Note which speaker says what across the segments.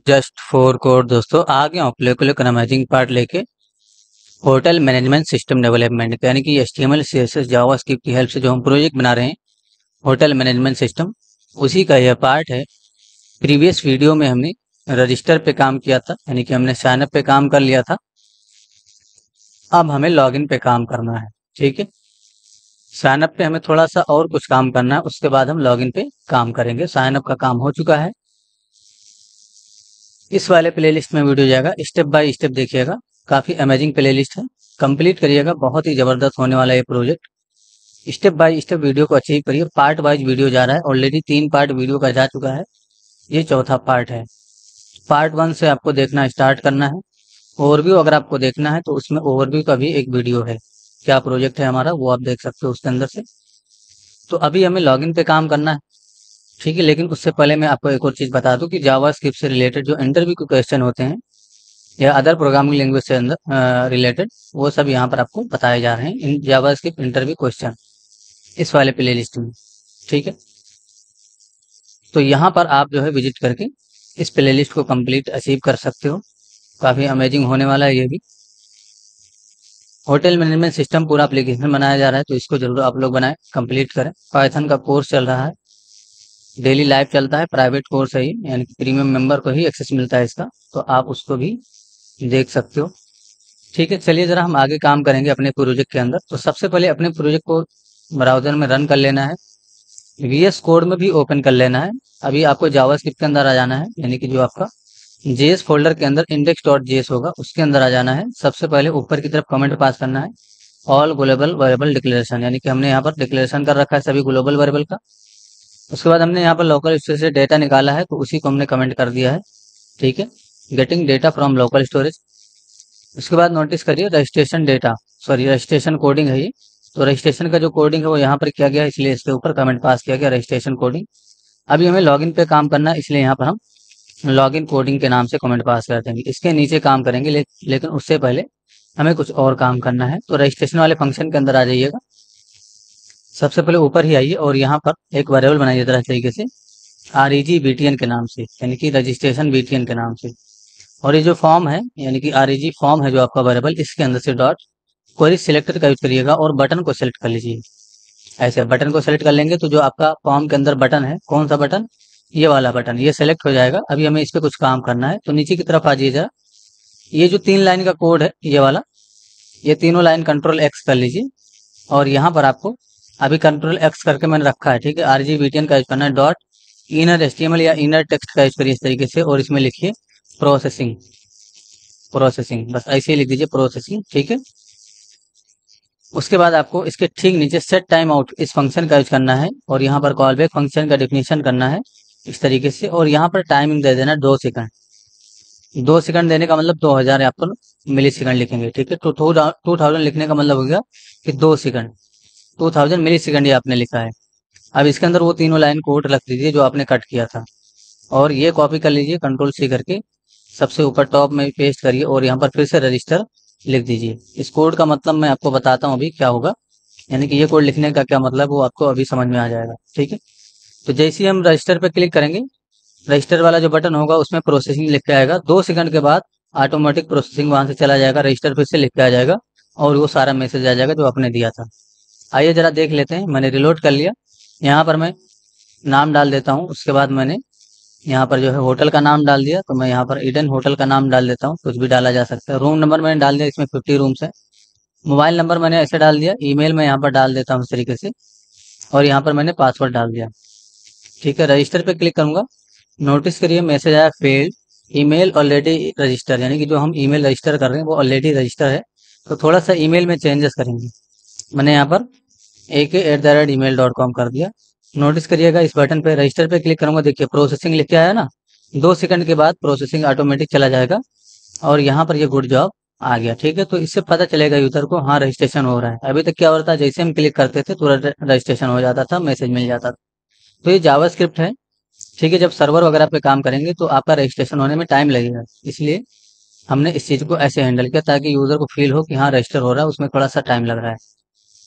Speaker 1: Just four code दोस्तों आ गया हूँ प्ले को अमेजिंग पार्ट लेके होटल मैनेजमेंट सिस्टम डेवलपमेंट यानी कि HTML CSS जावास्क्रिप्ट की हेल्प से जो हम प्रोजेक्ट बना रहे हैं होटल मैनेजमेंट सिस्टम उसी का यह पार्ट है। प्रीवियस वीडियो में हमने रजिस्टर पे काम किया था यानी कि हमने साइनअप पे काम कर लिया था। अब हमें लॉगिन पे काम करना है। ठीक है, साइनअप पे हमें थोड़ा सा और कुछ काम करना है, उसके बाद हम लॉगिन पे काम करेंगे। साइनअप का काम हो चुका है। इस वाले प्लेलिस्ट में वीडियो जाएगा, स्टेप बाय स्टेप देखिएगा। काफ़ी अमेजिंग प्लेलिस्ट है, कंप्लीट करिएगा। बहुत ही ज़बरदस्त होने वाला ये project. Step by step video को अचीव करिए। पार्ट वाइज वीडियो जा रहा है, ऑलरेडी 3 पार्ट वीडियो का जा चुका है, ये चौथा पार्ट है। पार्ट 1 से आपको देखना स्टार्ट करना है। ओवरव्यू अगर आपको देखना है तो उसमें ओवरव्यू का भी एक वीडियो है, क्या प्रोजेक्ट है हमारा वो आप देख सकते हो उसके अंदर से। तो अभी हमें लॉगिन पे काम करना है। ठीक है, लेकिन उससे पहले मैं आपको एक और चीज़ बता दूं कि जावास्क्रिप्ट से रिलेटेड जो इंटरव्यू के क्वेश्चन होते हैं या अदर प्रोग्रामिंग लैंग्वेज से अंदर रिलेटेड, वो सब यहाँ पर आपको बताए जा रहे हैं इन जावास्क्रिप्ट इंटरव्यू क्वेश्चन इस वाले प्ले लिस्ट में। ठीक है, तो यहाँ पर आप जो है विजिट करके इस प्ले लिस्ट को कंप्लीट अचीव कर सकते हो। काफ़ी अमेजिंग होने वाला है ये भी। होटल मैनेजमेंट सिस्टम पूरा एप्लीकेशन बनाया जा रहा है, तो इसको जरूर आप लोग बनाएं, कंप्लीट करें। पाइथन का कोर्स चल रहा है, डेली लाइव चलता है, प्राइवेट कोर्स है ये, यानी कि प्रीमियम मेंबर को ही एक्सेस मिलता है इसका, तो आप उसको भी देख सकते हो। ठीक है, चलिए जरा हम आगे काम करेंगे अपने प्रोजेक्ट के अंदर। तो सबसे पहले अपने प्रोजेक्ट को ब्राउजर में रन कर लेना है, VS कोड में भी ओपन कर लेना है। अभी आपको जावास्क्रिप्ट के अंदर आ जाना है, यानी कि जो आपका JS फोल्डर के अंदर index.js होगा उसके अंदर आ जाना है। सबसे पहले ऊपर की तरफ कमेंट पास करना है, ऑल ग्लोबल वेरिएबल डिक्लेरेशन, यानी कि हमने यहाँ पर डिक्लेरेशन कर रखा है सभी ग्लोबल वेरिएबल का। उसके बाद हमने यहाँ पर लोकल स्टोरेज से डेटा निकाला है, तो उसी को हमने कमेंट कर दिया है। ठीक है, getting data from local storage. उसके बाद नोटिस करिए registration data, sorry registration coding है ये। तो रजिस्ट्रेशन का जो कोडिंग है वो यहाँ पर किया गया है, इसलिए इसके ऊपर कमेंट पास किया गया रजिस्ट्रेशन कोडिंग। अभी हमें लॉगिन पे काम करना है, इसलिए यहाँ पर हम लॉगिन कोडिंग के नाम से कमेंट पास कर देंगे। इसके नीचे काम करेंगे लेकिन उससे पहले हमें कुछ और काम करना है। तो रजिस्ट्रेशन वाले फंक्शन के अंदर आ जाइएगा। सबसे पहले ऊपर ही आइए और यहाँ पर एक वेरिएबल बनाइए तरह तरीके से REG BTN के नाम से, यानी कि रजिस्ट्रेशन BTN के नाम से। और ये जो फॉर्म है यानी कि REG फॉर्म है जो आपका वेरिएबल, इसके अंदर से डॉट क्वेरी सिलेक्टर का यूज करिएगा और बटन को सिलेक्ट कर लीजिए। ऐसे बटन को सेलेक्ट कर लेंगे तो जो आपका फॉर्म के अंदर बटन है, कौन सा बटन, ये वाला बटन, ये सेलेक्ट हो जाएगा। अभी हमें इस पे कुछ काम करना है, तो नीचे की तरफ आ जाइए जरा। ये जो 3 लाइन का कोड है ये वाला, ये तीनों लाइन कंट्रोल X कर लीजिए। और यहाँ पर आपको अभी कंट्रोल X करके मैंने रखा है। ठीक है, REG BTN का यूज करना है। डॉट इनर HTML या इनर टेक्स्ट का यूज करिए इस तरीके से, और इसमें लिखिए प्रोसेसिंग, प्रोसेसिंग, बस ऐसे ही लिख दीजिए प्रोसेसिंग। ठीक है, उसके बाद आपको इसके ठीक नीचे सेट टाइम आउट इस फंक्शन का यूज करना है, और यहाँ पर कॉल बैक फंक्शन का डेफिनेशन करना है इस तरीके से। और यहाँ पर टाइमिंग दे देना 2 सेकंड। 2 सेकंड देने का मतलब 2000 आप मिली सेकंड लिखेंगे। ठीक है, तो 2000 लिखने का मतलब हो गया कि 2 सेकंड, 2000 मिली सेकंड ये आपने लिखा है। अब इसके अंदर वो तीनों लाइन कोड रख दीजिए जो आपने कट किया था, और ये कॉपी कर लीजिए कंट्रोल C करके, सबसे ऊपर टॉप में पेस्ट करिए और यहाँ पर फिर से रजिस्टर लिख दीजिए। इस कोड का मतलब मैं आपको बताता हूँ अभी क्या होगा, यानी कि ये कोड लिखने का क्या मतलब वो आपको अभी समझ में आ जाएगा। ठीक है, तो जैसे ही हम रजिस्टर पर क्लिक करेंगे, रजिस्टर वाला जो बटन होगा उसमें प्रोसेसिंग लिख के आएगा। 2 सेकंड के बाद ऑटोमेटिक प्रोसेसिंग वहां से चला जाएगा, रजिस्टर फिर से लिख के आ जाएगा और वो सारा मैसेज आ जाएगा जो आपने दिया था। आइए जरा देख लेते हैं। मैंने रिलोड कर लिया, यहाँ पर मैं नाम डाल देता हूँ। उसके बाद मैंने यहाँ पर जो है होटल का नाम डाल दिया, तो मैं यहाँ पर ईडन होटल का नाम डाल देता हूँ, कुछ भी डाला जा सकता है। रूम नंबर मैंने डाल दिया, इसमें 50 रूम्स है। मोबाइल नंबर मैंने ऐसे डाल दिया। ईमेल मैं यहाँ पर डाल देता हूँ इस तरीके से, और यहाँ पर मैंने पासवर्ड डाल दिया। ठीक है, रजिस्टर पे क्लिक करूंगा। नोटिस करिए मैसेज आया फेल्ड, ईमेल ऑलरेडी रजिस्टर, यानी कि जो हम ईमेल रजिस्टर कर रहे हैं वो ऑलरेडी रजिस्टर है। तो थोड़ा सा ईमेल में चेंजेस करेंगे। मैंने यहाँ पर ak@email.com कर दिया। नोटिस करिएगा इस बटन पे रजिस्टर पे क्लिक करूंगा, देखिए प्रोसेसिंग लिख के आया ना। 2 सेकंड के बाद प्रोसेसिंग ऑटोमेटिक चला जाएगा और यहाँ पर ये गुड जॉब आ गया। ठीक है, तो इससे पता चलेगा यूजर को हाँ रजिस्ट्रेशन हो रहा है। अभी तक क्या हो रहा था, जैसे हम क्लिक करते थे तुरंत रजिस्ट्रेशन हो जाता था, मैसेज मिल जाता था। तो ये जावास्क्रिप्ट है। ठीक है, जब सर्वर वगैरह पे काम करेंगे तो आपका रजिस्ट्रेशन होने में टाइम लगेगा, इसलिए हमने इस चीज़ को ऐसे हैंडल किया ताकि यूजर को फील हो कि हाँ रजिस्टर हो रहा है, उसमें थोड़ा सा टाइम लग रहा है।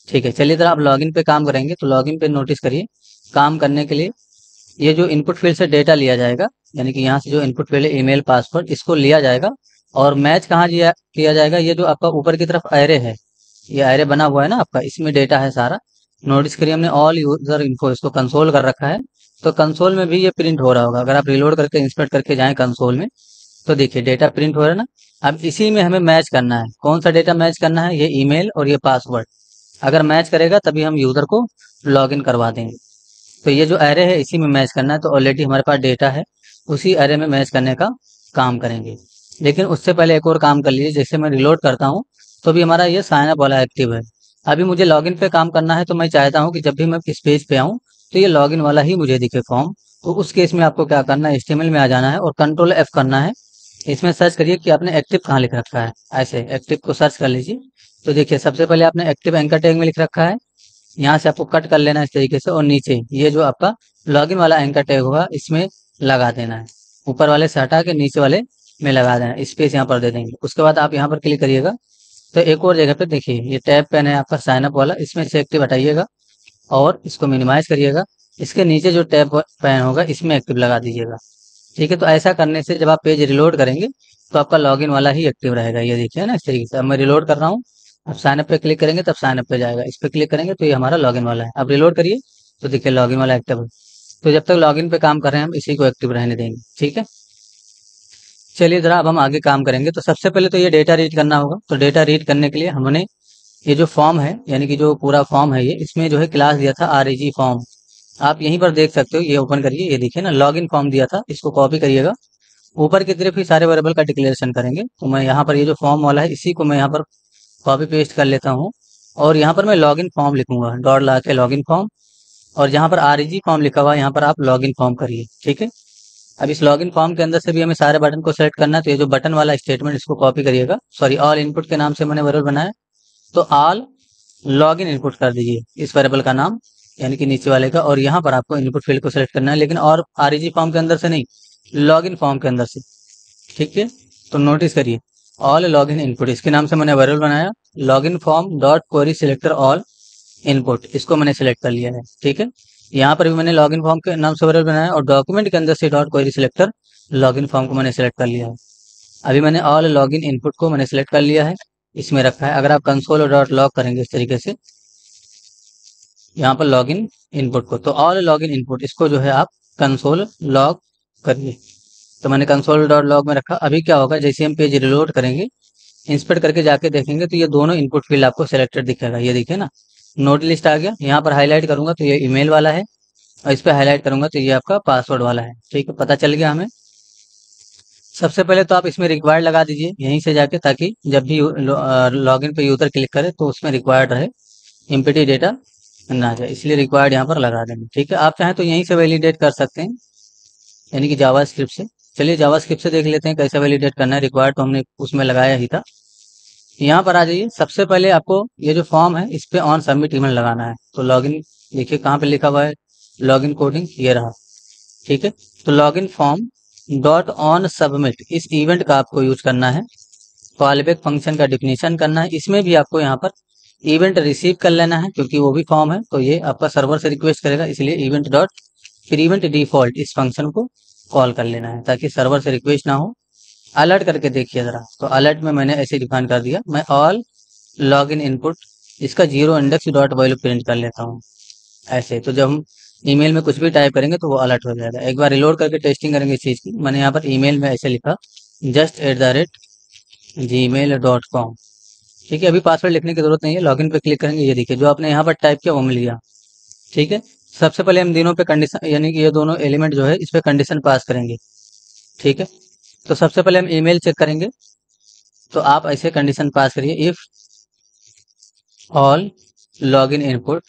Speaker 1: ठीक है, चलिए जरा आप लॉगिन पे काम करेंगे। तो लॉगिन पे नोटिस करिए काम करने के लिए ये जो इनपुट फील्ड से डेटा लिया जाएगा यानी कि यहाँ से जो इनपुट फील्ड है ईमेल पासवर्ड, इसको लिया जाएगा और मैच कहाँ किया जाएगा, ये जो आपका ऊपर की तरफ एरे है, ये एरे बना हुआ है ना आपका, इसमें डेटा है सारा। नोटिस करिए हमने ऑल यूजर इन्फो इसको कंसोल कर रखा है, तो कंसोल में भी ये प्रिंट हो रहा होगा। अगर आप रिलोड करके इंस्पेक्ट करके जाएं कंसोल में, तो देखिए डेटा प्रिंट हो रहा है ना। अब इसी में हमें मैच करना है, कौन सा डेटा मैच करना है, ये ईमेल और ये पासवर्ड। अगर मैच करेगा तभी हम यूजर को लॉगिन करवा देंगे। तो ये जो एरे है इसी में मैच करना है, तो ऑलरेडी हमारे पास डेटा है, उसी एरे में मैच करने का काम करेंगे। लेकिन उससे पहले एक और काम कर लीजिए, जैसे मैं रिलोड करता हूँ तो भी हमारा ये साइन अप वाला एक्टिव है। अभी मुझे लॉगिन पे काम करना है, तो मैं चाहता हूँ कि जब भी मैं इस पेज पे आऊँ तो ये लॉगिन वाला ही मुझे दिखे फॉर्म। तो उस केस में आपको क्या करना है, HTML में आ जाना है और कंट्रोल F करना है। इसमें सर्च करिए कि आपने एक्टिव कहाँ लिख रखा है, ऐसे एक्टिव को सर्च कर लीजिए। तो देखिए सबसे पहले आपने एक्टिव एंकर टैग में लिख रखा है, यहाँ से आपको कट कर लेना है इस तरीके से, और नीचे ये जो आपका लॉगिन वाला एंकर टैग होगा इसमें लगा देना है। ऊपर वाले से हटा के नीचे वाले में लगा देना है, स्पेस यहाँ पर दे देंगे। उसके बाद आप यहाँ पर क्लिक करिएगा, तो एक और जगह पे देखिए ये टैब पेन है आपका साइन अप वाला, इसमें से एक्टिव हटाइएगा और इसको मिनिमाइज करिएगा। इसके नीचे जो टैब पेन होगा इसमें एक्टिव लगा दीजिएगा। ठीक है, तो ऐसा करने से जब आप पेज रिलोड करेंगे तो आपका लॉगिन वाला ही एक्टिव रहेगा। ये देखिए ना इस तरीके से। अब मैं रिलोड कर रहा हूँ, अब साइन अप पे क्लिक करेंगे तब साइन अप पे जाएगा, इस पे क्लिक करेंगे तो ये हमारा लॉगिन वाला है। अब रिलोड करिए तो देखिए लॉगिन वाला एक्टिव है। तो जब तक लॉगिन पे काम कर रहे हैं हम इसी को एक्टिव रहने देंगे। ठीक है, चलिए जरा अब हम आगे काम करेंगे। तो सबसे पहले तो ये डेटा रीड करना होगा। तो डेटा रीड करने के लिए हमने ये जो फॉर्म है, यानी कि जो पूरा फॉर्म है ये, इसमें जो है क्लास दिया था REG फॉर्म। आप यहीं पर देख सकते हो, ये ओपन करिए, ये देखिए ना लॉगिन फॉर्म दिया था, इसको कॉपी करिएगा। ऊपर की तरफ ही सारे वेरिएबल का डिक्लेरेशन करेंगे। तो मैं यहाँ पर ये जो फॉर्म वाला है इसी को मैं यहाँ पर कॉपी पेस्ट कर लेता हूँ और यहाँ पर मैं लॉगिन फॉर्म लिखूंगा, डॉट ला के लॉगिन फॉर्म। और जहाँ पर REG फॉर्म लिखा हुआ है यहाँ पर आप लॉगिन फॉर्म करिए। ठीक है, अब इस लॉगिन फॉर्म के अंदर से भी हमें सारे बटन को सेलेक्ट करना है। तो ये जो बटन वाला स्टेटमेंट इसको कॉपी करिएगा, सॉरी ऑल इनपुट के नाम से मैंने वेरिएबल बनाया, तो ऑल लॉगिन इनपुट कर दीजिए इस वेरिएबल का नाम, यानी कि नीचे वाले का। और यहाँ पर आपको इनपुट फील्ड को सेलेक्ट करना है, लेकिन और REG फॉर्म के अंदर से नहीं, लॉगिन फॉर्म के अंदर से। ठीक है, तो नोटिस करिए ऑल लॉगिन इनपुट, इसके नाम से मैंने वेरिएबल बनाया, login form dot query selector all input, इसको मैंने सेलेक्ट कर लिया है। ठीक है, यहाँ पर भी मैंने लॉगिन फॉर्म के नाम से वेरिएबल बनाया और डॉक्यूमेंट के अंदर से dot query selector login form को मैंने सेलेक्ट कर लिया है। अभी मैंने ऑल लॉगिन इनपुट को मैंने सेलेक्ट कर लिया है, इसमें रखा है। अगर आप कंसोल और डॉट लॉग करेंगे इस तरीके से यहाँ पर लॉगिन इनपुट को, तो ऑल लॉगिन इनपुट इसको जो है आप कंसोल लॉग करिए। तो मैंने कंसोल डॉट लॉग में रखा। अभी क्या होगा, जैसे हम पेज रिलोड करेंगे, इंस्पेक्ट करके जाके देखेंगे तो ये दोनों इनपुट फील्ड आपको सेलेक्टेड दिखेगा। ये देखिए ना, नोट लिस्ट आ गया। यहाँ पर हाईलाइट करूंगा तो ये ईमेल वाला है, और इस पर हाईलाइट करूंगा तो ये आपका पासवर्ड वाला है। ठीक है, पता चल गया हमें। सबसे पहले तो आप इसमें रिक्वायर्ड लगा दीजिए यहीं से जाके, ताकि जब भी लॉगिन पे यूजर क्लिक करे तो उसमें रिक्वायर्ड रहे, एम्प्टी डेटा ना जाए, इसलिए रिक्वायर्ड यहाँ पर लगा देंगे। ठीक है, आप चाहें तो यहीं से वैलिडेट कर सकते हैं, यानी कि जावास्क्रिप्ट से। चलिए जावास्क्रिप्ट से देख लेते हैं कैसे वैलिडेट करना है। रिक्वायर्ड तो हमने उसमें लगाया ही था। यहाँ पर आ जाइए, सबसे पहले आपको ये जो फॉर्म है इस पे ऑन सबमिट ईमेल लगाना है। तो लॉगिन देखिए कहाँ पे लिखा हुआ है, लॉगिन कोडिंग, ये रहा। ठीक है, तो login form dot on submit, इस इवेंट का आपको यूज करना है। कॉलबैक फंक्शन का डिफिनीशन करना है, इसमें भी आपको यहाँ पर इवेंट रिसीव कर लेना है, क्योंकि वो भी फॉर्म है तो ये आपका सर्वर से रिक्वेस्ट करेगा, इसलिए इवेंट डॉट फिर इवेंट डिफॉल्ट इस फंक्शन को कॉल कर लेना है, ताकि सर्वर से रिक्वेस्ट ना हो। अलर्ट करके देखिए जरा, तो अलर्ट में मैंने ऐसे डिफाइन कर दिया, मैं ऑल लॉगिन इनपुट इसका zero index dot value print कर लेता हूँ ऐसे। तो जब हम ईमेल में कुछ भी टाइप करेंगे तो वो अलर्ट हो जाएगा। एक बार रिलोड करके टेस्टिंग करेंगे इस चीज़ की। मैंने यहाँ पर ईमेल में ऐसे लिखा just@gmail.com। ठीक है, अभी पासवर्ड लिखने की जरूरत नहीं है, लॉगिन पे क्लिक करेंगे, ये देखिए जो आपने यहाँ पर टाइप किया वो मिल गया। ठीक है, सबसे पहले हम तीनों पे कंडीशन, यानी कि ये दोनों एलिमेंट जो है इस पे कंडीशन पास करेंगे। ठीक है, तो सबसे पहले हम ईमेल चेक करेंगे, तो आप ऐसे कंडीशन पास करिए, if all login input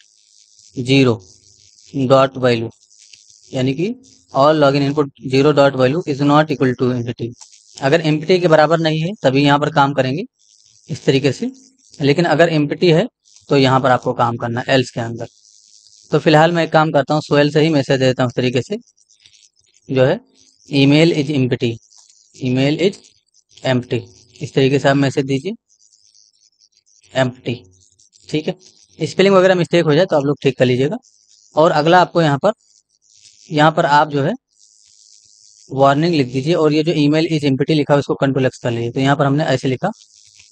Speaker 1: zero dot value, यानी कि all login input zero dot value is not equal to empty. अगर एम्प्टी के बराबर नहीं है तभी यहाँ पर काम करेंगे इस तरीके से, लेकिन अगर एम्प्टी है तो यहाँ पर आपको काम करना है एल्स के अंदर। तो फिलहाल मैं एक काम करता हूँ, स्वेल से ही मैसेज देता हूँ इस तरीके से, जो है email is empty, email is empty, इस तरीके से आप मैसेज दीजिए एम्प्टी। ठीक है, स्पेलिंग वगैरह मिस्टेक हो जाए तो आप लोग ठीक कर लीजिएगा। और अगला आपको यहाँ पर आप जो है वार्निंग लिख दीजिए, और ये जो ईमेल इज एम्प्टी लिखा है उसको कंट्रोल एक्स कर लीजिए। तो यहाँ पर हमने ऐसे लिखा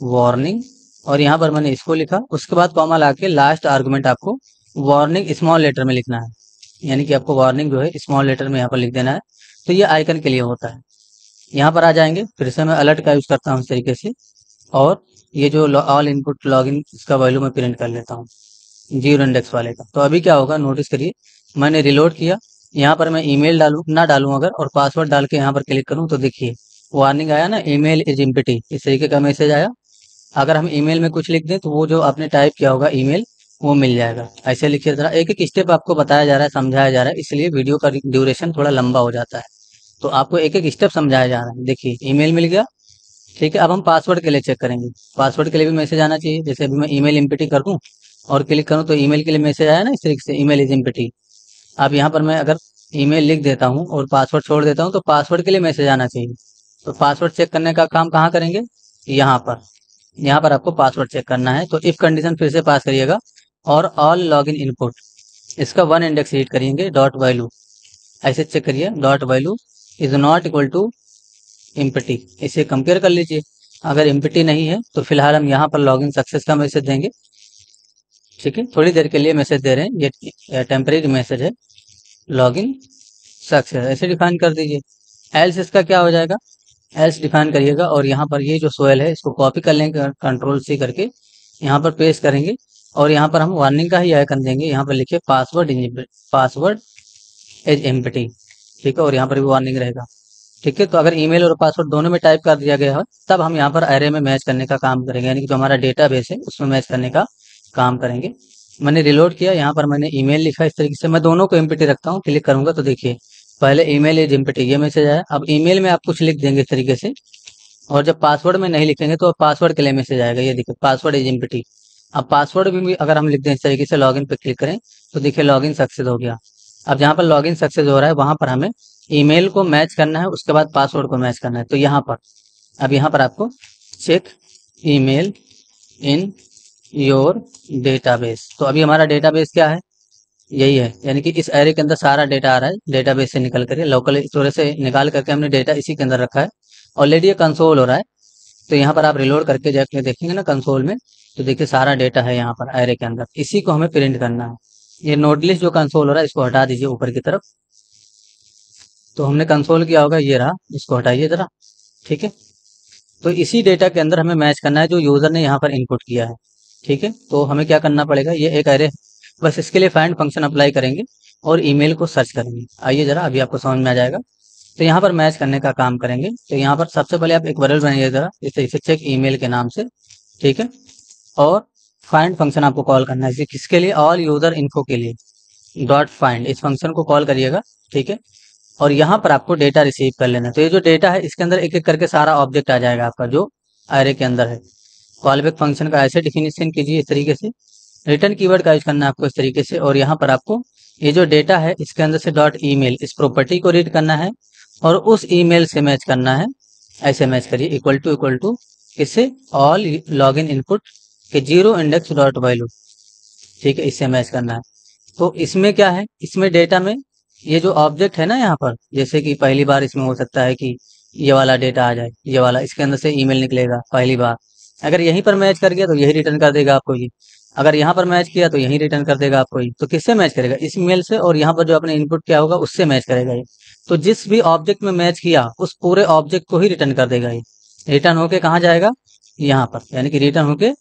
Speaker 1: वार्निंग, और यहाँ पर मैंने इसको लिखा, उसके बाद कॉमा ला के लास्ट आर्गुमेंट आपको वार्निंग स्मॉल लेटर में लिखना है, यानी कि आपको वार्निंग जो है स्मॉल लेटर में यहाँ पर लिख देना है। तो ये आइकन के लिए होता है। यहाँ पर आ जाएंगे, फिर से मैं अलर्ट का यूज करता हूँ इस तरीके से, और ये जो ऑल इनपुट लॉगिन इसका वैल्यू मैं प्रिंट कर लेता हूँ 0 इंडेक्स वाले का। तो अभी क्या होगा नोटिस करिए, मैंने रिलोड किया, यहाँ पर मैं ईमेल डालूं ना डालूं अगर, और पासवर्ड डाल के यहाँ पर क्लिक करूं तो देखिए वार्निंग आया ना, ईमेल इज एम्प्टी, इस तरीके का मैसेज आया। अगर हम ईमेल में कुछ लिख दें तो वो जो आपने टाइप किया होगा ईमेल वो मिल जाएगा। ऐसे लिखिए जरा, एक एक स्टेप आपको बताया जा रहा है, समझाया जा रहा है, इसलिए वीडियो का ड्यूरेशन थोड़ा लंबा हो जाता है। तो आपको एक एक स्टेप समझाया जा रहा है। देखिए ईमेल मिल गया, ठीक है। अब हम पासवर्ड के लिए चेक करेंगे, पासवर्ड के लिए भी मैसेज आना चाहिए। जैसे अभी मैं ईमेल एम्प्टी कर दूं और क्लिक करूं तो ईमेल के लिए मैसेज आया ना इस तरीके से, ईमेल इज एम्प्टी। अब यहाँ पर मैं अगर ईमेल लिख देता हूँ और पासवर्ड छोड़ देता हूँ तो पासवर्ड के लिए मैसेज आना चाहिए। तो पासवर्ड चेक करने का काम कहाँ करेंगे, यहाँ पर, यहाँ पर आपको पासवर्ड चेक करना है। तो इफ कंडीशन फिर से पास करिएगा, और ऑल लॉगिन इनपुट इसका 1 इंडेक्स रीड करिएंगे, डॉट वैल्यू ऐसे चेक करिए, dot value is not equal to empty, इसे कंपेयर कर लीजिए। अगर एम्प्टी नहीं है तो फिलहाल हम यहाँ पर लॉगिन सक्सेस का मैसेज देंगे, ठीक है। थोड़ी देर के लिए मैसेज दे रहे हैं, ये टेम्परेरी मैसेज है, लॉगिन सक्सेस ऐसे डिफाइन कर दीजिए। एल्स इसका क्या हो जाएगा, एल्स डिफाइन करिएगा, और यहाँ पर ये जो सोयल है इसको कॉपी कर लेंगे कंट्रोल सी करके, यहाँ पर पेस्ट करेंगे, और यहाँ पर हम वार्निंग का ही आइकन देंगे। यहाँ पर लिखिए पासवर्ड इज एम्प्टी, ठीक है, और यहाँ पर भी वार्निंग रहेगा, ठीक है। तो अगर ईमेल और पासवर्ड दोनों में टाइप कर दिया गया है तब हम यहाँ पर एरे में मैच करने का काम करेंगे, यानी कि जो हमारा डेटा बेस है उसमें मैच करने का काम करेंगे। मैंने रिलोड किया, यहाँ पर मैंने ईमेल लिखा, इस तरीके से मैं दोनों को एम्प्टी रखता हूँ। क्लिक करूंगा तो देखिए पहले ईमेल इज एम्प्टी ये मैसेज आया। अब ईमेल में आप कुछ लिख देंगे इस तरीके से, और जब पासवर्ड में नहीं लिखेंगे तो पासवर्ड के लिए मैसेज आएगा, ये देखिए पासवर्ड इज एम्प्टी। अब पासवर्ड में भी अगर हम लिख दें इस तरीके से, लॉगिन पे क्लिक करें तो देखिए लॉगिन सक्सेस हो गया। अब जहाँ पर लॉगिन सक्सेस हो रहा है वहां पर हमें ईमेल को मैच करना है, उसके बाद पासवर्ड को मैच करना है। तो यहाँ पर अब यहाँ पर आपको check email in your database, तो अभी हमारा डेटाबेस क्या है, यही है, यानी कि इस एरे के अंदर सारा डेटा आ रहा है, डेटाबेस से निकल करके लोकल स्टोरेज से निकाल करके हमने डेटा इसी के अंदर रखा है। ऑलरेडी ये कंसोल हो रहा है, तो यहाँ पर आप रिलोड करके जाके देखेंगे ना कंसोल में, तो देखिए सारा डेटा है यहाँ पर एरे के अंदर, इसी को हमें प्रिंट करना है। ये नोट लिस्ट जो कंसोल हो रहा है इसको हटा दीजिए ऊपर की तरफ। तो हमने कंसोल किया होगा, ये रहा, इसको हटाइए जरा, ठीक है। तो इसी डेटा के अंदर हमें मैच करना है जो यूजर ने यहाँ पर इनपुट किया है, ठीक है। तो हमें क्या करना पड़ेगा, ये एक एरे, बस इसके लिए फाइंड फंक्शन अप्लाई करेंगे और ईमेल को सर्च करेंगे। आइए जरा अभी आपको समझ में आ जाएगा। तो यहाँ पर मैच करने का काम करेंगे। तो यहाँ पर सबसे पहले आप एक वेरिएबल बनाइए जरा, इस तरीके से चेक ईमेल के नाम से, ठीक है। और फाइंड फंक्शन आपको कॉल करना है, किसके लिए, ऑल यूजर इन्फो के लिए, डॉट फाइंड इस फंक्शन को कॉल करिएगा, ठीक है। और यहाँ पर आपको डेटा रिसीव कर लेना है। तो ये जो डेटा है इसके अंदर एक एक करके सारा ऑब्जेक्ट आ जाएगा आपका जो एरे के अंदर है। कॉलबैक फंक्शन का ऐसे डिफिनेशन कीजिए इस तरीके से, रिटर्न कीवर्ड का यूज करना है आपको इस तरीके से, और यहाँ पर आपको ये जो डेटा है इसके अंदर से डॉट ईमेल इस प्रॉपर्टी को रीड करना है और उस ईमेल से मैच करना है। ऐसे मैच करिए, इक्वल टू इससे ऑल लॉगिन इनपुट के 0 इंडेक्स डॉट वैल्यू, ठीक है, इससे मैच करना है। तो इसमें क्या है, इसमें डेटा में ये जो ऑब्जेक्ट है ना यहाँ पर, जैसे कि पहली बार इसमें हो सकता है कि ये वाला डेटा आ जाए, ये वाला इसके अंदर से ईमेल निकलेगा पहली बार। अगर यहीं पर मैच कर गया तो यही रिटर्न कर देगा आपको ये, अगर यहाँ पर मैच किया तो यही रिटर्न कर देगा आपको ये। तो किससे मैच करेगा, इस ईमेल से, और यहाँ पर जो आपने इनपुट किया होगा उससे मैच करेगा ये। तो जिस भी ऑब्जेक्ट में मैच किया उस पूरे ऑब्जेक्ट को ही रिटर्न कर देगा ये। रिटर्न होके कहाँ जाएगा, यहाँ पर, यानी कि रिटर्न होके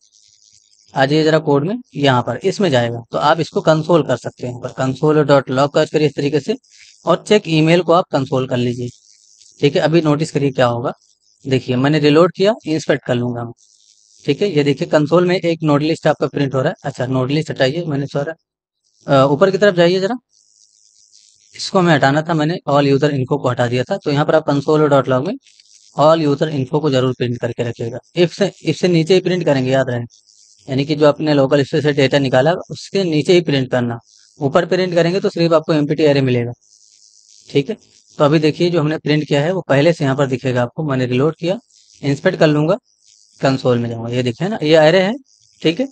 Speaker 1: आ जाइए जरा कोड में, यहाँ पर इसमें जाएगा। तो आप इसको कंसोल कर सकते हैं, पर कंसोल डॉट लॉग का करिए इस तरीके से, और चेक ईमेल को आप कंसोल कर लीजिए, ठीक है। अभी नोटिस करिए क्या होगा, देखिए मैंने रिलोड किया, इंस्पेक्ट कर लूंगा मैं, ठीक है। ये देखिए कंसोल में एक नोड लिस्ट आपका प्रिंट हो रहा है। अच्छा नोड लिस्ट हटाइए, मैंने सारा ऊपर की तरफ जाइए जरा, इसको हमें हटाना था, मैंने ऑल यूजर इन्फो को हटा दिया था। तो यहाँ पर आप कंसोल डॉट लॉग में ऑल यूजर इन्फो को जरूर प्रिंट करके रखिएगा। इफ से नीचे ही प्रिंट करेंगे, याद रहे, यानी कि जो आपने लोकल स्टोरेज से डेटा निकाला उसके नीचे ही प्रिंट करना, ऊपर प्रिंट करेंगे तो सिर्फ आपको एम्प्टी एरे मिलेगा, ठीक है। तो अभी देखिए जो हमने प्रिंट किया है वो पहले से यहाँ पर दिखेगा आपको। मैंने रिलोड किया, इंस्पेक्ट कर लूंगा, कंसोल में जाऊंगा, ये दिखे ना, ये एरे है, ठीक है।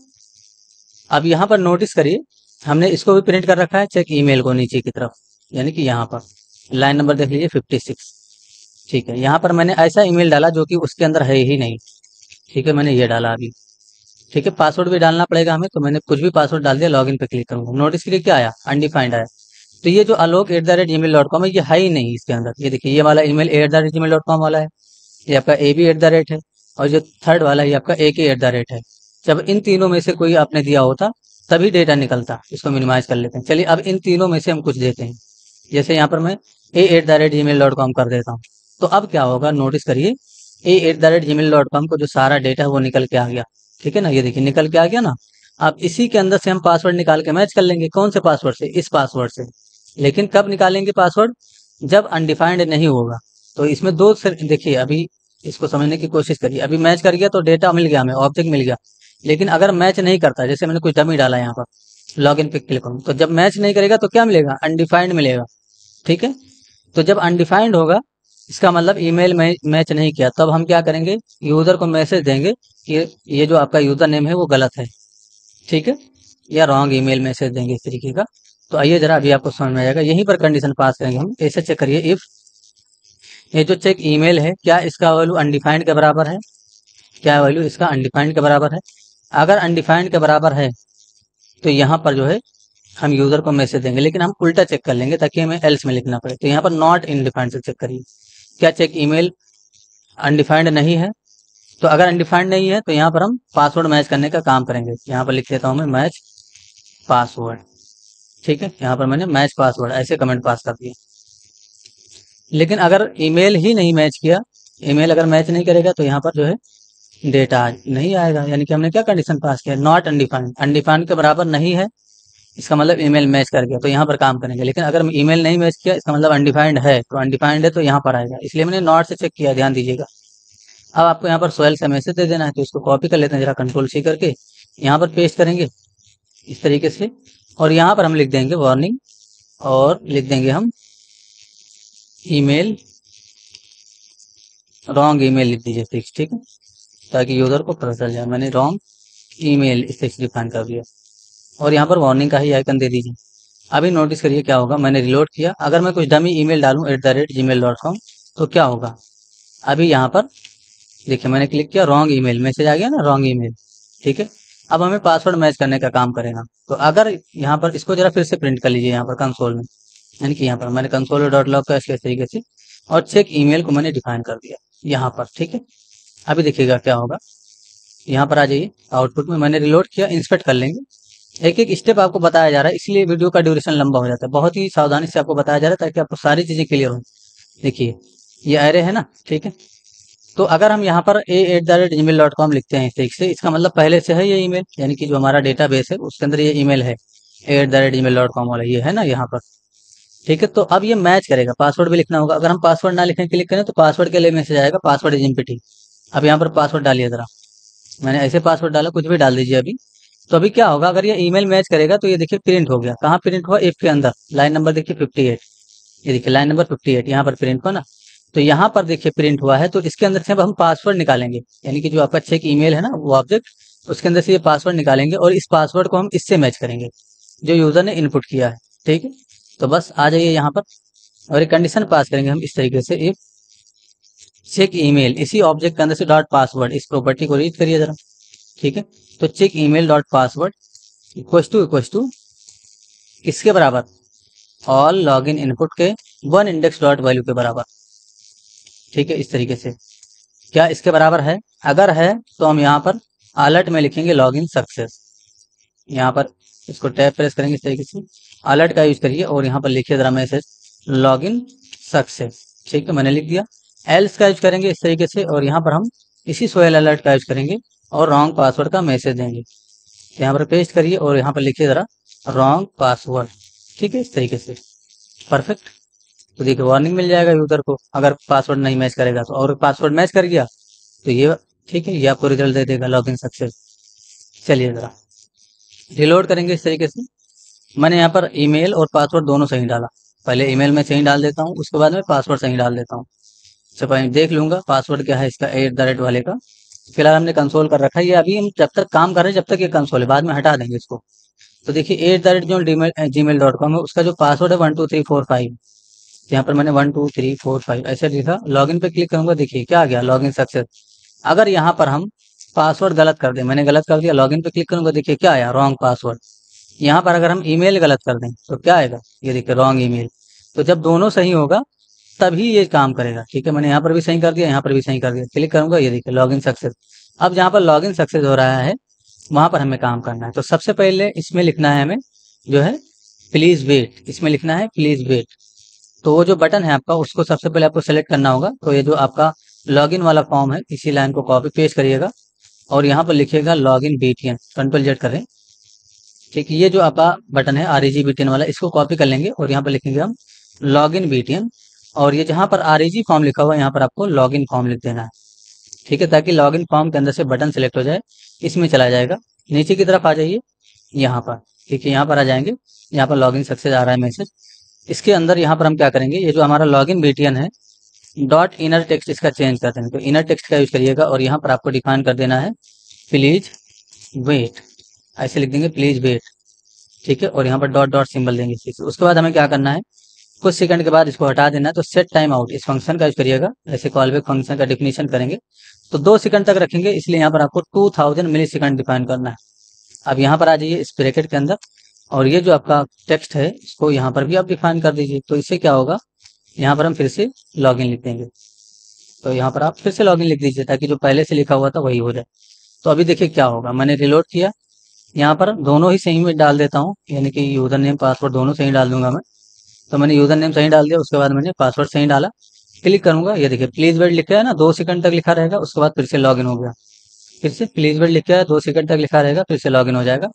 Speaker 1: अब यहाँ पर नोटिस करिए हमने इसको भी प्रिंट कर रखा है, चेक ईमेल को नीचे की तरफ, यानी कि यहाँ पर लाइन नंबर देख लीजिए 56, ठीक है, यहाँ पर मैंने ऐसा ईमेल डाला जो कि उसके अंदर है ही नहीं। ठीक है, मैंने ये डाला अभी। ठीक है, पासवर्ड भी डालना पड़ेगा हमें, तो मैंने कुछ भी पासवर्ड डाल दिया, लॉगिन पे क्लिक करूंगा, नोटिस करिए क्या आया, अनडिफाइंड आया। तो ये जो alok@gmail.com है, ये है ही नहीं इसके अंदर। ये देखिए, ये वाला ईमेल a@gmail.com वाला है, ये आपका ab@ है, और जो थर्ड वाला ये आपका ak@ है। जब इन तीनों में से कोई आपने दिया होता तभी डेटा निकलता। इसको मिनिमाइज कर लेते हैं। चलिए, अब इन तीनों में से हम कुछ देते हैं। जैसे यहाँ पर मैं a@gmail.com कर देता हूँ, तो अब क्या होगा, नोटिस करिए, a@gmail.com को जो सारा डेटा है वो निकल के आ गया। ठीक है ना, ये देखिए निकल के आ गया ना। अब इसी के अंदर से हम पासवर्ड निकाल के मैच कर लेंगे। कौन से पासवर्ड से? इस पासवर्ड से। लेकिन कब निकालेंगे पासवर्ड? जब अनडिफाइंड नहीं होगा। तो इसमें दो से देखिए, अभी इसको समझने की कोशिश करिए। अभी मैच कर गया तो डेटा मिल गया हमें, ऑब्जेक्ट मिल गया। लेकिन अगर मैच नहीं करता, जैसे मैंने कुछ डमी डाला यहाँ पर, लॉगिन पे क्लिक करूँ, तो जब मैच नहीं करेगा तो क्या मिलेगा? अनडिफाइंड मिलेगा। ठीक है, तो जब अनडिफाइंड होगा, इसका मतलब ईमेल में मैच नहीं किया, तब हम क्या करेंगे, यूजर को मैसेज देंगे कि ये जो आपका यूजर नेम है वो गलत है। ठीक है, या रॉन्ग ईमेल मैसेज देंगे इस तरीके का। तो आइए जरा अभी आपको समझ में आ जाएगा। यहीं पर कंडीशन पास करेंगे हम। ऐसे चेक करिए, इफ ये जो चेक ईमेल है, क्या इसका वैल्यू अनडिफाइंड के बराबर है? क्या वैल्यू इसका अनडिफाइंड के बराबर है? अगर अनडिफाइंड के बराबर है तो यहाँ पर जो है हम यूजर को मैसेज देंगे, लेकिन हम उल्टा चेक कर लेंगे ताकि हमें एल्स में लिखना पड़े। तो यहाँ पर नॉट अनडिफाइंड से चेक करिए, क्या चेक ईमेल अनडिफाइंड नहीं है? तो अगर अनडिफाइंड नहीं है तो यहाँ पर हम पासवर्ड मैच करने का काम करेंगे। यहाँ पर लिख देता हूँ मैं, मैच पासवर्ड। ठीक है, यहाँ पर मैंने मैच पासवर्ड ऐसे कमेंट पास कर दिए। लेकिन अगर ईमेल ही नहीं मैच किया, ईमेल अगर मैच नहीं करेगा, तो यहाँ पर जो है डेटा नहीं आएगा। यानी कि हमने क्या कंडीशन पास किया, नॉट अनडिफाइंड। अनडिफाइंड के बराबर नहीं है, इसका मतलब ईमेल मैच कर गया, तो यहाँ पर काम करेंगे। लेकिन अगर ईमेल नहीं मैच किया, इसका मतलब अनडिफाइंड है, तो अनडिफाइंड है तो यहाँ पर आएगा। इसलिए मैंने नॉट से चेक किया, ध्यान दीजिएगा। अब आपको यहाँ पर सोहेल का मैसेज दे देना है, तो इसको कॉपी कर लेते हैं जरा, कंट्रोल C करके यहाँ पर पेस्ट करेंगे इस तरीके से। और यहाँ पर हम लिख देंगे वार्निंग, और लिख देंगे हम ईमेल, रॉन्ग ईमेल लिख दीजिए फिक्स। ठीक है, ताकि यूजर को पता चल जाए मैंने रॉन्ग ईमेल इस तरीके से डिफाइन कर दिया। और यहाँ पर वार्निंग का ही आइकन दे दीजिए। अभी नोटिस करिए क्या होगा, मैंने रिलोड किया, अगर मैं कुछ डमी ईमेल डालूं @gmail.com, तो क्या होगा? अभी यहाँ पर देखिए, मैंने क्लिक किया, रॉन्ग ईमेल मैसेज आ गया ना, रॉन्ग ईमेल। ठीक है, अब हमें पासवर्ड मैच करने का काम करेगा। तो अगर यहाँ पर इसको जरा फिर से प्रिंट कर लीजिए, यहाँ पर कंसोल में, यानी कि यहाँ पर मैंने console.log का इस तरीके से, और चेक ईमेल को मैंने डिफाइन कर दिया यहाँ पर। ठीक है, अभी देखिएगा क्या होगा, यहाँ पर आ जाइए, आउटपुट में मैंने रिलोड किया, इंस्पेक्ट कर लेंगे। एक एक स्टेप आपको बताया जा रहा है, इसलिए वीडियो का ड्यूरेशन लंबा हो जाता है। बहुत ही सावधानी से आपको बताया जा रहा है ताकि आपको सारी चीजें क्लियर हो। देखिए, ये एरे है ना। ठीक है, तो अगर हम यहाँ पर a@gmail.com लिखते हैं ठीक से, इसका मतलब पहले से है ये ईमेल, यानी कि जो हमारा डेटाबेस है उसके अंदर ये ईमेल है, a@gmail.com वाला ये है ना यहाँ पर। ठीक है, तो अब ये मैच करेगा, पासवर्ड भी लिखना होगा। अगर हम पासवर्ड ना लिखने क्लिक करें तो पासवर्ड के लिए मैसेज आएगा, पासवर्ड इज एम्प्टी। अब यहाँ पर पासवर्ड डालिए जरा, मैंने ऐसे पासवर्ड डाला, कुछ भी डाल दीजिए अभी। तो अभी क्या होगा, अगर ये ईमेल मैच करेगा तो ये देखिए प्रिंट हो गया। कहाँ प्रिंट हुआ? इफ के अंदर, लाइन नंबर देखिए 58। ये देखिए लाइन नंबर 58 यहाँ पर प्रिंट हुआ ना। तो यहाँ पर देखिए प्रिंट हुआ है, तो इसके अंदर से अब हम पासवर्ड निकालेंगे, यानी कि जो आपका चेक ईमेल है ना वो ऑब्जेक्ट, उसके अंदर से ये पासवर्ड निकालेंगे, और इस पासवर्ड को हम इससे मैच करेंगे जो यूजर ने इनपुट किया है। ठीक है, तो बस आ जाइए यहाँ पर, और एक कंडीशन पास करेंगे हम इस तरीके से, इफ चेक ईमेल, इसी ऑब्जेक्ट के अंदर से डॉट पासवर्ड, इस प्रॉपर्टी को रीड करिए जरा। ठीक है, तो check email dot password equal to किसके बराबर? ऑल लॉगिन इनपुट के वन इंडेक्स डॉट वैल्यू के बराबर। ठीक है, इस तरीके से। क्या इसके बराबर है? अगर है तो हम यहाँ पर अलर्ट में लिखेंगे लॉगिन सक्सेस। यहाँ पर इसको टैब प्रेस करेंगे इस तरीके से, अलर्ट का यूज करिए, और यहाँ पर लिखिए जरा मैसेज लॉगिन सक्सेस। ठीक है, मैंने लिख दिया। एल्स का यूज करेंगे इस तरीके से, और यहाँ पर हम इसी सोहेल अलर्ट का यूज करेंगे, और रॉन्ग पासवर्ड का मैसेज देंगे। यहाँ पर पेस्ट करिए, और यहाँ पर लिखिए जरा रॉन्ग पासवर्ड। ठीक है, इस तरीके से, परफेक्ट। तो देखिए वार्निंग मिल जाएगा यूजर को अगर पासवर्ड नहीं मैच करेगा तो, और पासवर्ड मैच कर गया तो ये ठीक है, ये आपको रिजल्ट दे देगा लॉगिन सक्सेस। चलिए जरा रिलोड करेंगे इस तरीके से। मैंने यहाँ पर ईमेल और पासवर्ड दोनों सही डाला, पहले ईमेल में सही डाल देता हूँ, उसके बाद में पासवर्ड सही डाल देता हूँ। चलो मैं देख लूंगा पासवर्ड क्या है इसका, @ वाले का। फिलहाल हमने कंसोल कर रखा है, ये अभी हम जब तक काम कर रहे हैं जब तक ये कंसोल है, बाद में हटा देंगे इसको। तो देखिए @ जो gmail.com है उसका जो पासवर्ड है 12345। तो यहाँ पर मैंने 1 2 3 4 5 ऐसे लिखा, लॉगिन पे क्लिक करूंगा, देखिए क्या आ गया, लॉगिन सक्सेस। अगर यहाँ पर हम पासवर्ड गलत कर दें, मैंने गलत कर दिया, लॉगिन पे क्लिक करूंगा, देखिए क्या आया, रॉन्ग पासवर्ड। यहाँ पर अगर हम ईमेल गलत कर दें तो क्या आएगा, ये देखिए रॉन्ग ईमेल। तो जब दोनों सही होगा तभी ये काम करेगा। ठीक है, मैंने यहाँ पर भी सही कर दिया, यहाँ पर भी सही कर दिया, क्लिक करूंगा, ये देखिए लॉगिन सक्सेस। अब जहाँ पर लॉगिन सक्सेस हो रहा है वहां पर हमें काम करना है। तो सबसे पहले इसमें लिखना है हमें जो है प्लीज वेट, इसमें लिखना है प्लीज वेट। तो वो जो बटन है आपका उसको सबसे पहले आपको सेलेक्ट करना होगा। तो ये जो आपका लॉगिन वाला फॉर्म है इसी लाइन को कॉपी पेस्ट करिएगा और यहाँ पर लिखिएगा लॉगिन बीटीएन, कंट्रोल जेड करें। ठीक है, ये जो आपका बटन है आरईजी बीटीएन वाला, इसको कॉपी कर लेंगे और यहाँ पर लिखेंगे हम लॉगिन बीटीएन। और ये जहाँ पर आरईजी फॉर्म लिखा हुआ है यहाँ पर आपको लॉगिन फॉर्म लिख देना है। ठीक है, ताकि लॉगिन फॉर्म के अंदर से बटन सेलेक्ट हो जाए, इसमें चला जाएगा। नीचे की तरफ आ जाइए यहाँ पर, ठीक है, यहाँ पर आ जाएंगे, यहाँ पर लॉगिन सक्सेस आ रहा है मैसेज। इसके अंदर यहाँ पर हम क्या करेंगे, ये जो हमारा लॉगिन बीटीएन है डॉट इनर टेक्स्ट इसका चेंज कर देंगे। तो इनर टेक्स्ट का यूज करिएगा और यहाँ पर आपको डिफाइन कर देना है प्लीज वेट, ऐसे लिख देंगे प्लीज वेट। ठीक है, और यहाँ पर डॉट डॉट सिंबल देंगे। उसके बाद हमें क्या करना है, कुछ सेकंड के बाद इसको हटा देना है। तो सेट टाइम आउट इस फंक्शन का यूज करिएगा, ऐसे कॉलबैक फंक्शन का डिफिनेशन करेंगे तो 2 सेकंड तक रखेंगे, इसलिए यहाँ पर आपको 2000 मिली सेकंड डिफाइन करना है। अब यहाँ पर आ जाइए इस ब्रैकेट के अंदर और ये जो आपका टेक्स्ट है इसको यहाँ पर भी आप डिफाइन कर दीजिए। तो इससे क्या होगा, यहाँ पर हम फिर से लॉगिन लिख देंगे। तो यहाँ पर आप फिर से लॉगिन लिख दीजिए ताकि जो पहले से लिखा हुआ था वही हो जाए। तो अभी देखिए क्या होगा, मैंने रिलोड किया, यहाँ पर दोनों ही सही में डाल देता हूँ, यानी कि यूजर नेम पासवर्ड दोनों सही डाल दूंगा मैं। तो मैंने यूजर नेम सही डाल दिया, उसके बाद मैंने पासवर्ड सही डाला, क्लिक करूंगा, ये देखिए प्लीज वेट लिखा है ना, 2 सेकंड तक लिखा रहेगा, उसके बाद फिर से लॉगिन हो गया। फिर से प्लीज वेट लिखा है, 2 सेकंड तक लिखा रहेगा, फिर से लॉगिन हो जाएगा।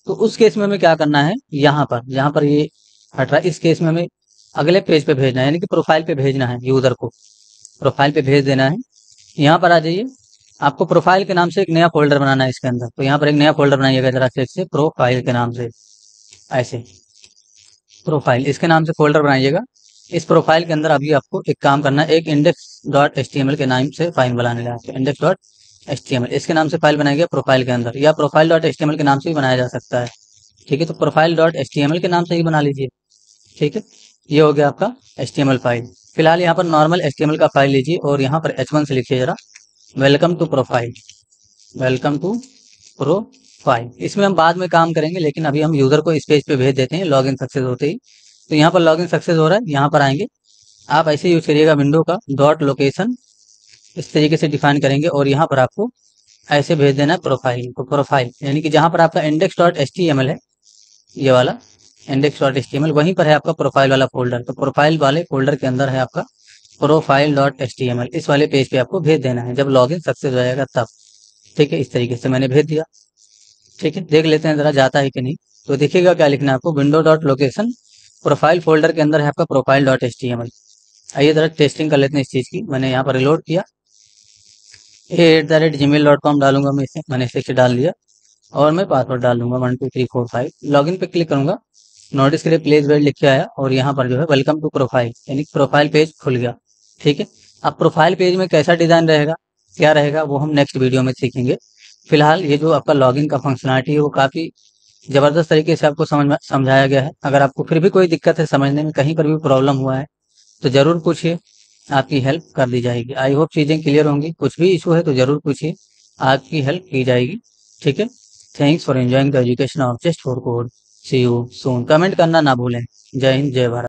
Speaker 1: तो उस केस में हमें क्या करना है, यहाँ पर जहाँ पर ये हट रहा है इस केस में हमें अगले पेज पे भेजना है, यानी कि प्रोफाइल पे भेजना है, यूजर को प्रोफाइल पे भेज देना है। यहाँ पर आ जाइए, आपको प्रोफाइल के नाम से एक नया फोल्डर बनाना है इसके अंदर। तो यहाँ पर एक नया फोल्डर बनाइएगा जरा से प्रोफाइल के नाम से, ऐसे प्रोफाइल इसके नाम से फोल्डर बनाइएगा। इस प्रोफाइल के अंदर अभी आपको एक काम करना है, एक इंडेक्स डॉट एचटीएमएल के नाम से फाइल बनाने लगा, इंडेक्स डॉट एचटीएमएल इसके नाम से फाइल बनाएंगे प्रोफाइल के अंदर, या प्रोफाइल डॉट एचटीएमएल के नाम से भी बनाया जा सकता है। ठीक है, तो प्रोफाइल डॉट एचटीएमएल के नाम से ही बना लीजिए। ठीक है, ये हो गया आपका एचटीएमएल फाइल। फिलहाल यहाँ पर नॉर्मल एचटीएमएल का फाइल लीजिए और यहाँ पर H1 से लिखिए जरा welcome to profile, welcome to profile. इसमें हम बाद में काम करेंगे, लेकिन अभी हम यूजर को इस पेज पे भेज देते हैं लॉगिन सक्सेस होते ही। तो यहाँ पर लॉगिन सक्सेस हो रहा है, यहाँ पर आएंगे, आप ऐसे यूज करिएगा विंडो का डॉट लोकेशन, इस तरीके से डिफाइन करेंगे और यहाँ पर आपको ऐसे भेज देना है प्रोफाइल। तो प्रोफाइल यानी कि जहाँ पर आपका इंडेक्स डॉट एचटीएमएल है, ये वाला इंडेक्स डॉट एचटीएमएल, वहीं पर है आपका प्रोफाइल वाला फोल्डर। तो प्रोफाइल वाले फोल्डर के अंदर है आपका प्रोफाइल डॉट एचटीएमएल, इस वाले पेज पे आपको भेज देना है जब लॉगिन सक्सेस हो जाएगा तब। ठीक है, इस तरीके से मैंने भेज दिया। ठीक है, देख लेते हैं जरा जाता है कि नहीं। तो देखिएगा क्या लिखना है आपको, window dot location profile folder के अंदर है आपका प्रोफाइल डॉट एचटीएमएल। आइए जरा टेस्टिंग कर लेते हैं इस चीज़ की। मैंने यहाँ पर रिलोड किया, @gmail.com डालूंगा मैं, इसे मैंने इसे डाल दिया और मैं पासवर्ड डाल दूंगा 1 2 3 4 5। लॉगिन पे क्लिक करूंगा, नोटिस करिए प्लेस वेट लिख के आया और यहाँ पर जो है वेलकम टू प्रोफाइल, यानी प्रोफाइल पेज खुल गया। ठीक है, अब प्रोफाइल पेज में कैसा डिजाइन रहेगा, क्या रहेगा, वो हम नेक्स्ट वीडियो में सीखेंगे। फिलहाल ये जो आपका लॉगिन का फंक्शनलिटी है वो काफ़ी ज़बरदस्त तरीके से आपको समझाया गया है। अगर आपको फिर भी कोई दिक्कत है समझने में, कहीं पर भी प्रॉब्लम हुआ है तो ज़रूर पूछिए, आपकी हेल्प कर दी जाएगी। आई होप चीज़ें क्लियर होंगी, कुछ भी इशू है तो ज़रूर पूछिए, आपकी हेल्प की जाएगी। ठीक है, thanks for enjoying the education of just for code. See you soon. Comment करना ना भूलें। जय हिंद, जय भारत।